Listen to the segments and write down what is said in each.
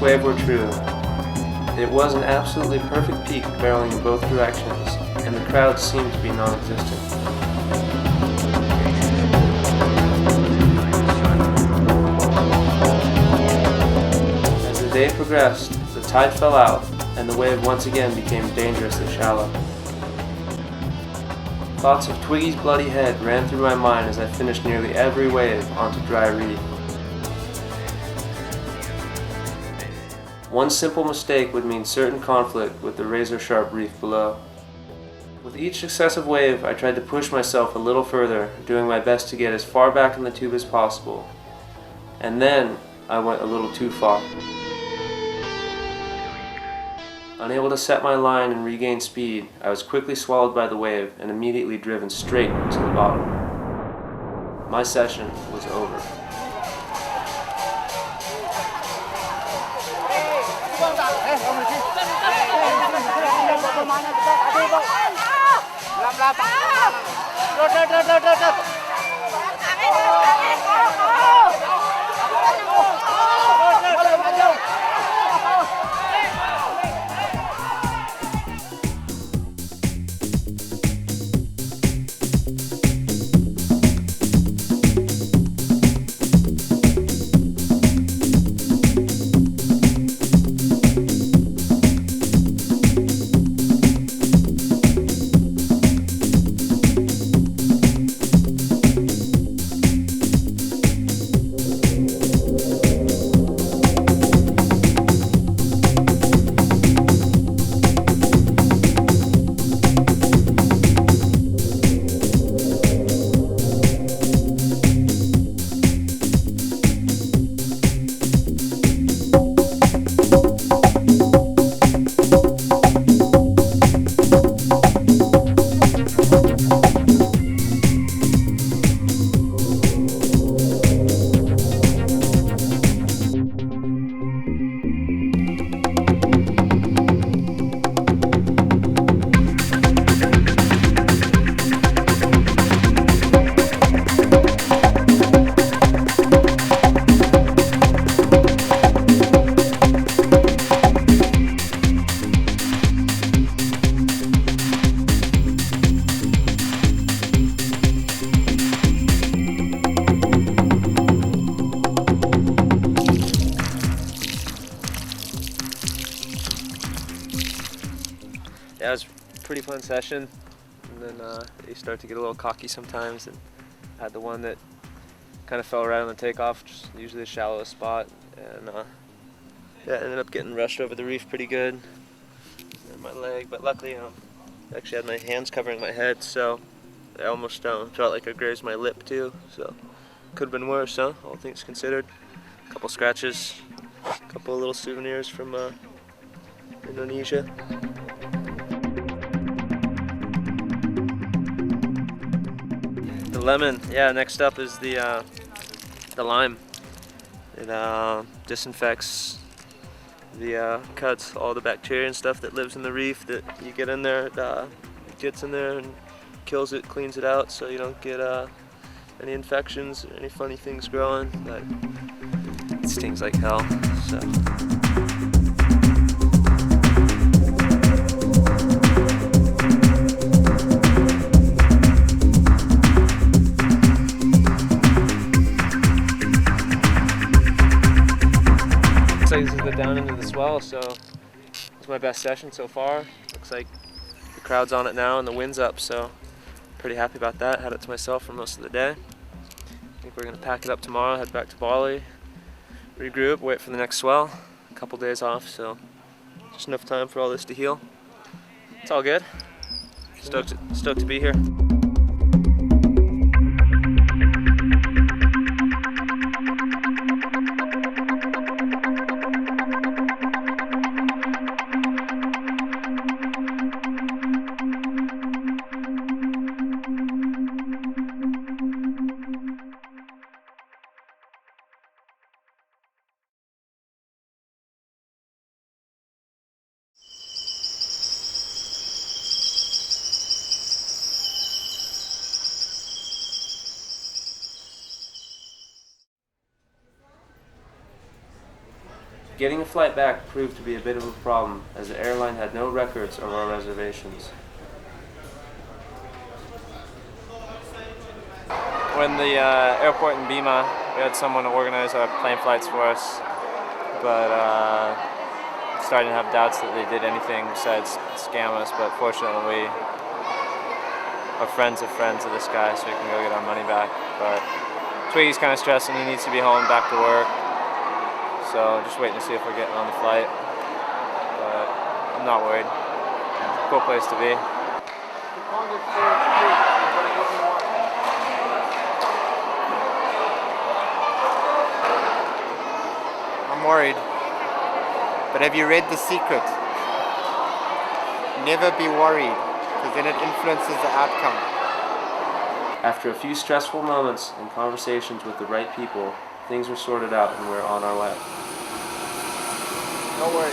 this wave were true, it was an absolutely perfect peak barreling in both directions, and the crowd seemed to be non-existent. As the day progressed, the tide fell out, and the wave once again became dangerously shallow. Thoughts of Twiggy's bloody head ran through my mind as I finished nearly every wave onto dry reef. One simple mistake would mean certain conflict with the razor-sharp reef below. With each successive wave, I tried to push myself a little further, doing my best to get as far back in the tube as possible. And then, I went a little too far. Unable to set my line and regain speed, I was quickly swallowed by the wave and immediately driven straight to the bottom. My session was over. Yeah, it was a pretty fun session, and then you start to get a little cocky sometimes, and I had the one that kind of fell right on the takeoff, which is usually the shallowest spot, and yeah, I ended up getting rushed over the reef pretty good, and my leg, but luckily I actually had my hands covering my head, so I almost felt like I grazed my lip too, so could have been worse, huh, all things considered. A couple scratches, a couple of little souvenirs from Indonesia. The lemon, yeah, next up is the lime. It disinfects the cuts, all the bacteria and stuff that lives in the reef that you get in there. It gets in there and kills it, cleans it out, so you don't get any infections or any funny things growing, but it stings like hell, so. Looks like this is the down end of the swell, so it's my best session so far. Looks like the crowd's on it now and the wind's up, so pretty happy about that. Had it to myself for most of the day. I think we're gonna pack it up tomorrow, head back to Bali, regroup, wait for the next swell. A couple days off, so just enough time for all this to heal. It's all good. Stoked to be here. Getting a flight back proved to be a bit of a problem, as the airline had no records of our reservations. When the airport in Bima, we had someone organize our plane flights for us, but starting to have doubts that they did anything besides scam us. But fortunately, we are friends of this guy, so we can go get our money back. But Twiggy's kind of stressing; he needs to be home, back to work. So just waiting to see if we're getting on the flight. But I'm not worried. Cool place to be. I'm worried. But have you read The Secret? Never be worried, because then it influences the outcome. After a few stressful moments and conversations with the right people, things were sorted out and we're on our way. No worries.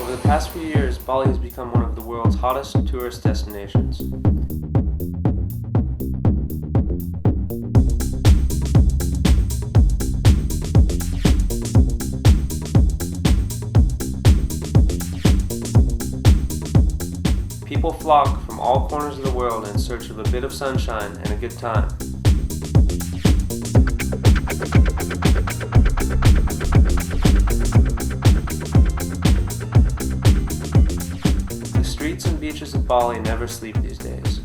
Over the past few years, Bali has become one of the world's hottest tourist destinations. People flock from all corners of the world in search of a bit of sunshine and a good time. The streets and beaches of Bali never sleep these days.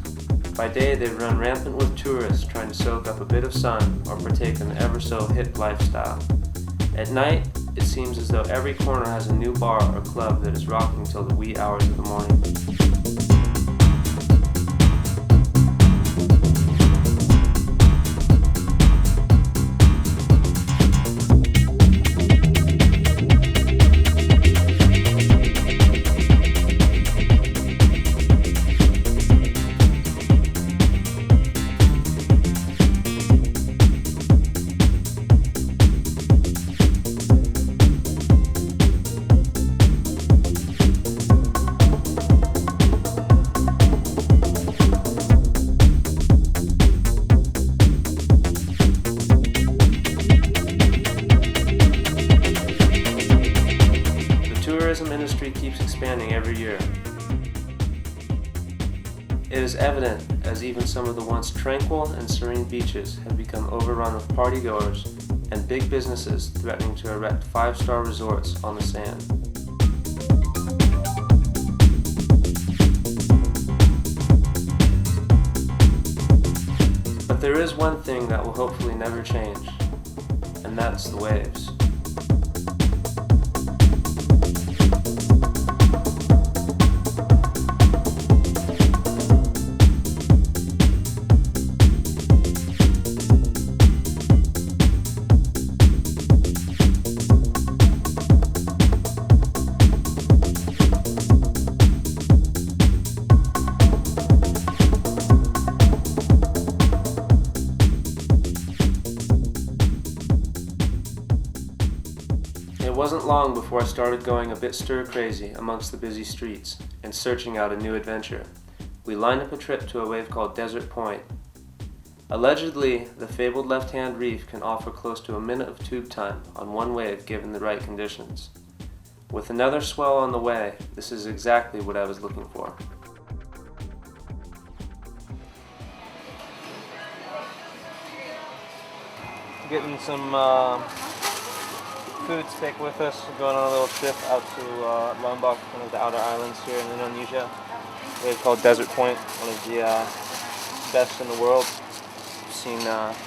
By day, they run rampant with tourists trying to soak up a bit of sun or partake in the ever-so-hip lifestyle. At night, it seems as though every corner has a new bar or club that is rocking till the wee hours of the morning. The tourism industry keeps expanding every year. It is evident as even some of the once tranquil and serene beaches have become overrun with partygoers and big businesses threatening to erect five-star resorts on the sand. But there is one thing that will hopefully never change, and that's the waves. It wasn't long before I started going a bit stir-crazy amongst the busy streets and searching out a new adventure. We lined up a trip to a wave called Desert Point. Allegedly, the fabled left-hand reef can offer close to a minute of tube time on one wave given the right conditions. With another swell on the way, this is exactly what I was looking for. Getting some food to take with us. We're going on a little trip out to Lombok, one of the outer islands here in Indonesia. It's called Desert Point, one of the best in the world. I've seen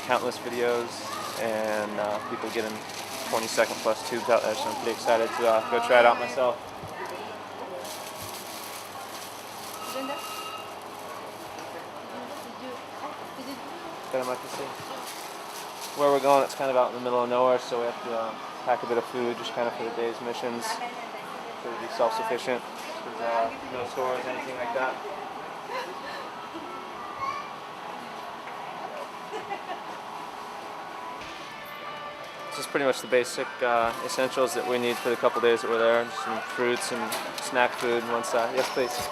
countless videos and people getting 20-second plus tubes out there, so I'm pretty excited to go try it out myself. Where we're going, it's kind of out in the middle of nowhere, so we have to pack a bit of food just kind of for the day's missions, so to be self-sufficient. There's no stores, anything like that. This is pretty much the basic essentials that we need for the couple days that we're there. Just some fruits and snack food once. Yes, please.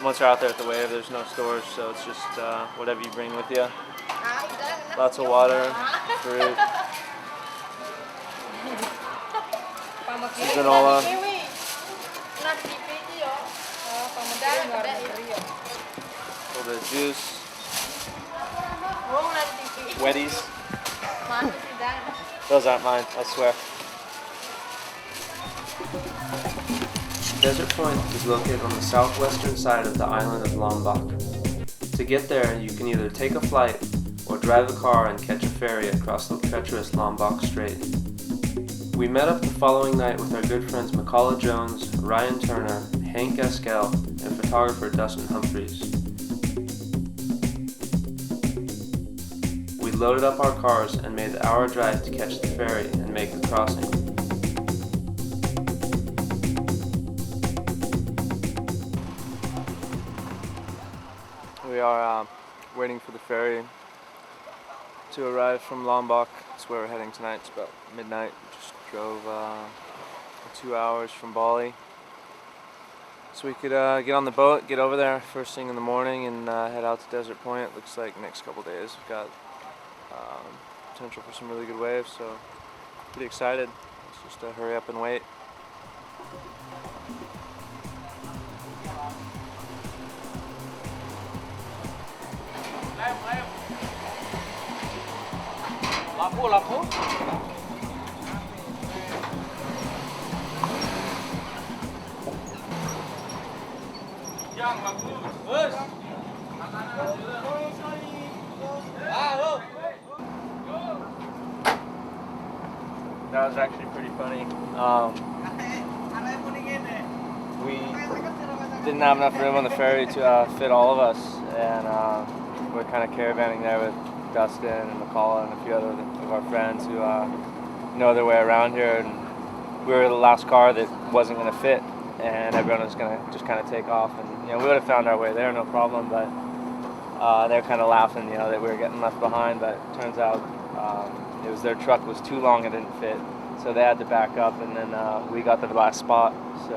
Once you're out there at the wave, there's no storage, so it's just whatever you bring with you. Lots of water, fruit, some granola, a little bit of juice, Wetties. Those aren't mine, I swear. Desert Point is located on the southwestern side of the island of Lombok. To get there, you can either take a flight or drive a car and catch a ferry across the treacherous Lombok Strait. We met up the following night with our good friends McCullough Jones, Ryan Turner, Hank Gaskell, and photographer Dustin Humphreys. We loaded up our cars and made the hour drive to catch the ferry and make the crossing. We are waiting for the ferry to arrive from Lombok. That's where we're heading tonight. It's about midnight. Just drove 2 hours from Bali. So we could get on the boat, get over there first thing in the morning, and head out to Desert Point. Looks like next couple days we've got potential for some really good waves, so pretty excited. It's just hurry up and wait. Lapu. That was actually pretty funny. We didn't have enough room on the ferry to fit all of us, and we're kind of caravanning there with Dustin and McCullough and a few other of our friends who know their way around here. And we were the last car that wasn't going to fit, and everyone was going to just kind of take off. And we would have found our way there, no problem. But they were kind of laughing, that we were getting left behind. But it turns out it was their truck was too long and didn't fit, so they had to back up. And then we got to the last spot. So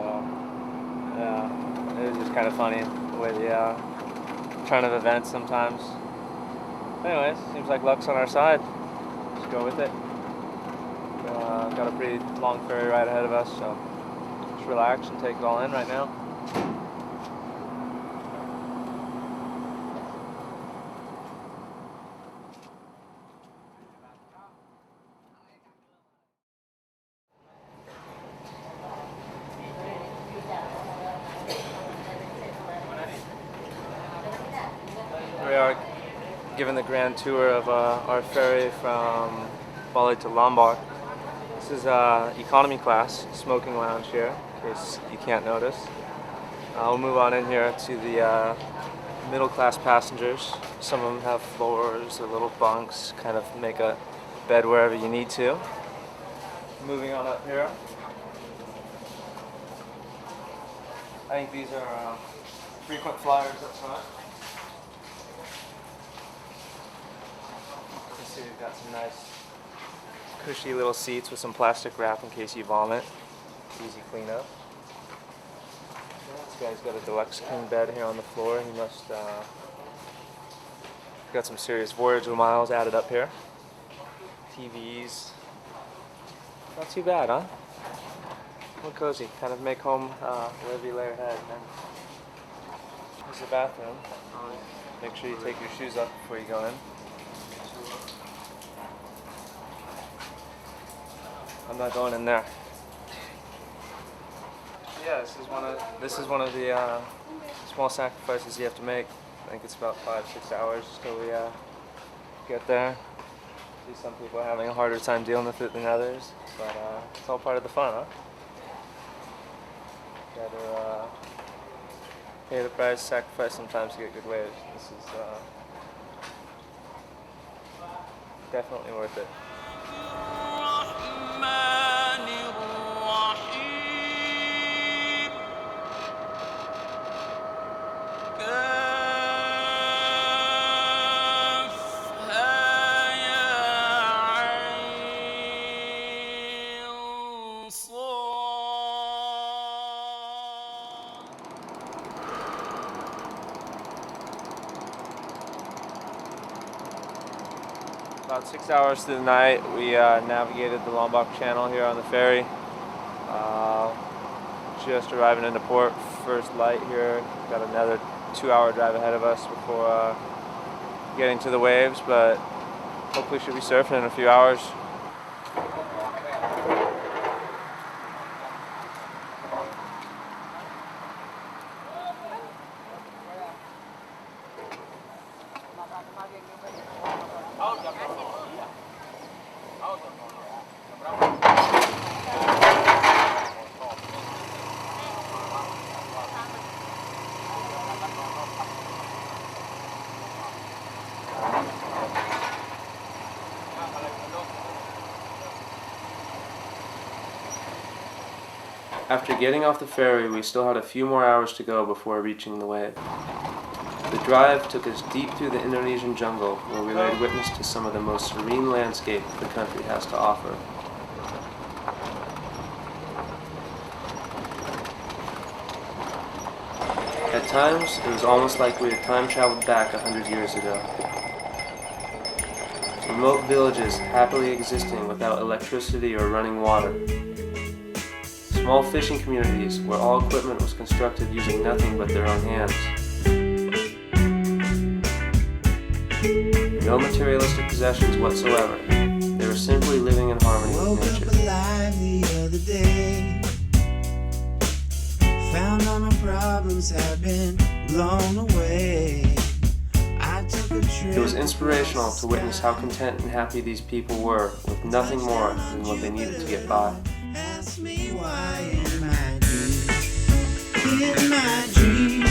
it was just kind of funny the way the turn of events sometimes. Anyways, seems like luck's on our side. Just go with it. Got a pretty long ferry ride ahead of us, so just relax and take it all in right now. We are given the grand tour of our ferry from Bali to Lombok. This is economy class, smoking lounge here, in case you can't notice. We'll move on in here to the middle class passengers. Some of them have floors or little bunks, kind of make a bed wherever you need to. Moving on up here. I think these are frequent flyers up front. We've got some nice cushy little seats with some plastic wrap in case you vomit. Easy cleanup. This guy's got a deluxe king bed here on the floor. He must got some serious voyage miles added up here. TVs. Not too bad, huh? Real cozy. Kind of make home wherever you lay your head. Here's the bathroom. Make sure you take your shoes off before you go in. I'm not going in there. Yeah, this is one of the small sacrifices you have to make. I think it's about 5-6 hours till we get there. See some people are having a harder time dealing with it than others, but it's all part of the fun, huh? Gotta pay the price, sacrifice sometimes to get good waves. This is definitely worth it. About 6 hours through the night, we navigated the Lombok Channel here on the ferry. Just arriving into port, first light here. Got another 2-hour drive ahead of us before getting to the waves, but hopefully should be surfing in a few hours. After getting off the ferry, we still had a few more hours to go before reaching the wave. The drive took us deep through the Indonesian jungle, where we laid witness to some of the most serene landscape the country has to offer. At times, it was almost like we had time traveled back 100 years ago. Remote villages happily existing without electricity or running water. Small fishing communities where all equipment was constructed using nothing but their own hands. No materialistic possessions whatsoever. They were simply living in harmony with nature. Woke up alive the other day. Found all my problems have been blown away. I took a trip. It was inspirational to witness how content and happy these people were with nothing more than what they needed to get by. Ask me why in my dream, in my dream,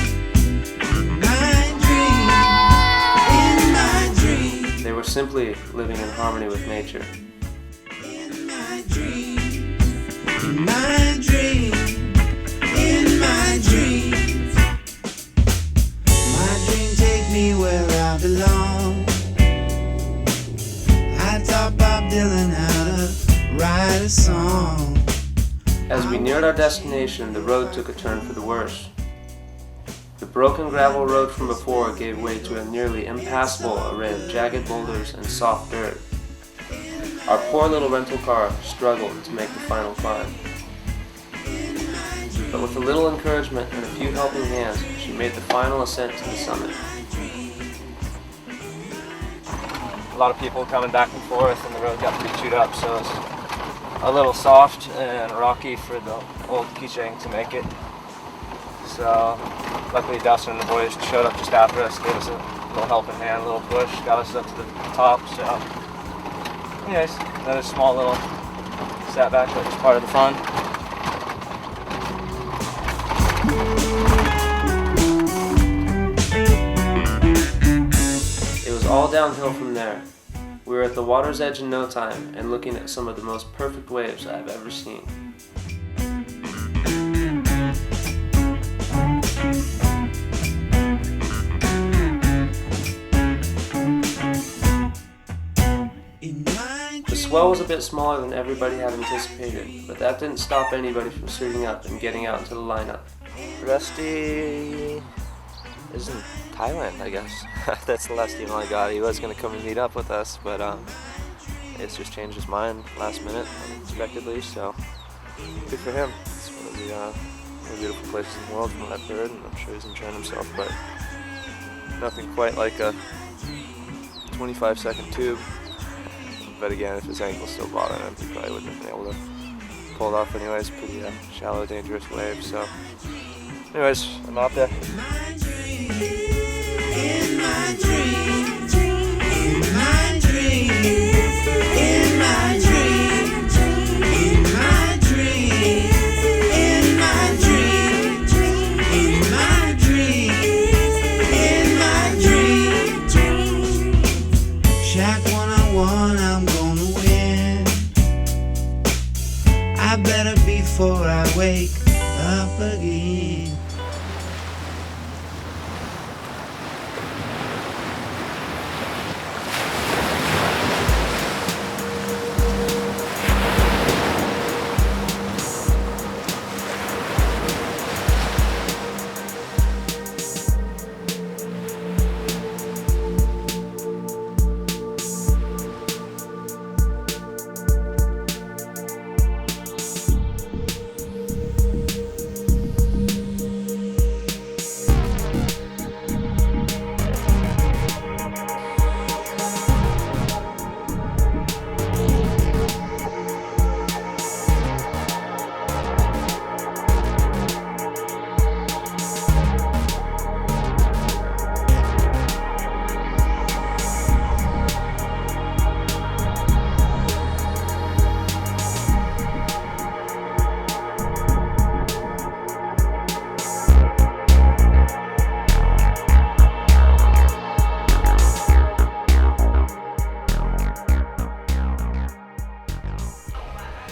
in my dream, in my dream. They were simply living in harmony with nature. In my dream, in my dream, in my dream. My dream take me where I belong. I taught Bob Dylan how to write a song. As we neared our destination, the road took a turn for the worse. The broken gravel road from before gave way to a nearly impassable array of jagged boulders and soft dirt. Our poor little rental car struggled to make the final climb. But with a little encouragement and a few helping hands, she made the final ascent to the summit. A lot of people coming back and forth, and the road got pretty chewed up, so it's a little soft and rocky for the old Kijang to make it. So luckily Dustin and the boys showed up just after us, gave us a little helping hand, a little push, got us up to the top. So anyways, another small little setback, but it's part of the fun. It was all downhill from there. We were at the water's edge in no time and looking at some of the most perfect waves I've ever seen. The swell was a bit smaller than everybody had anticipated, but that didn't stop anybody from suiting up and getting out into the lineup. Rusty is in Thailand, I guess. That's the last email I got. He was going to come and meet up with us, but it's just changed his mind last minute, unexpectedly, so good for him. It's one of the beautiful places in the world from what I've heard, and I'm sure he's enjoying himself, but nothing quite like a 25-second tube. But again, if his ankle's still bothering him, he probably wouldn't have been able to pull it off anyways. Pretty shallow, dangerous wave, so anyways, I'm out there. In my dream, in my dream, in my dream, in my dream, in my dream, in my dream, in my dream. Shack 1-on-1, I'm gonna win. I better before I wake up again.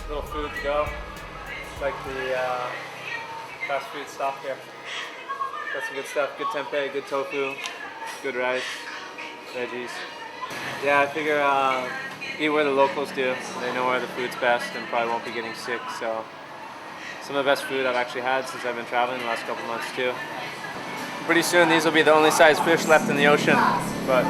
little food to go. Like the fast food stop here. Got some good stuff, good tempeh, good tofu, good rice, veggies. Yeah, I figure eat where the locals do. They know where the food's best and probably won't be getting sick. So some of the best food I've actually had since I've been traveling the last couple months too. Pretty soon these will be the only size fish left in the ocean, but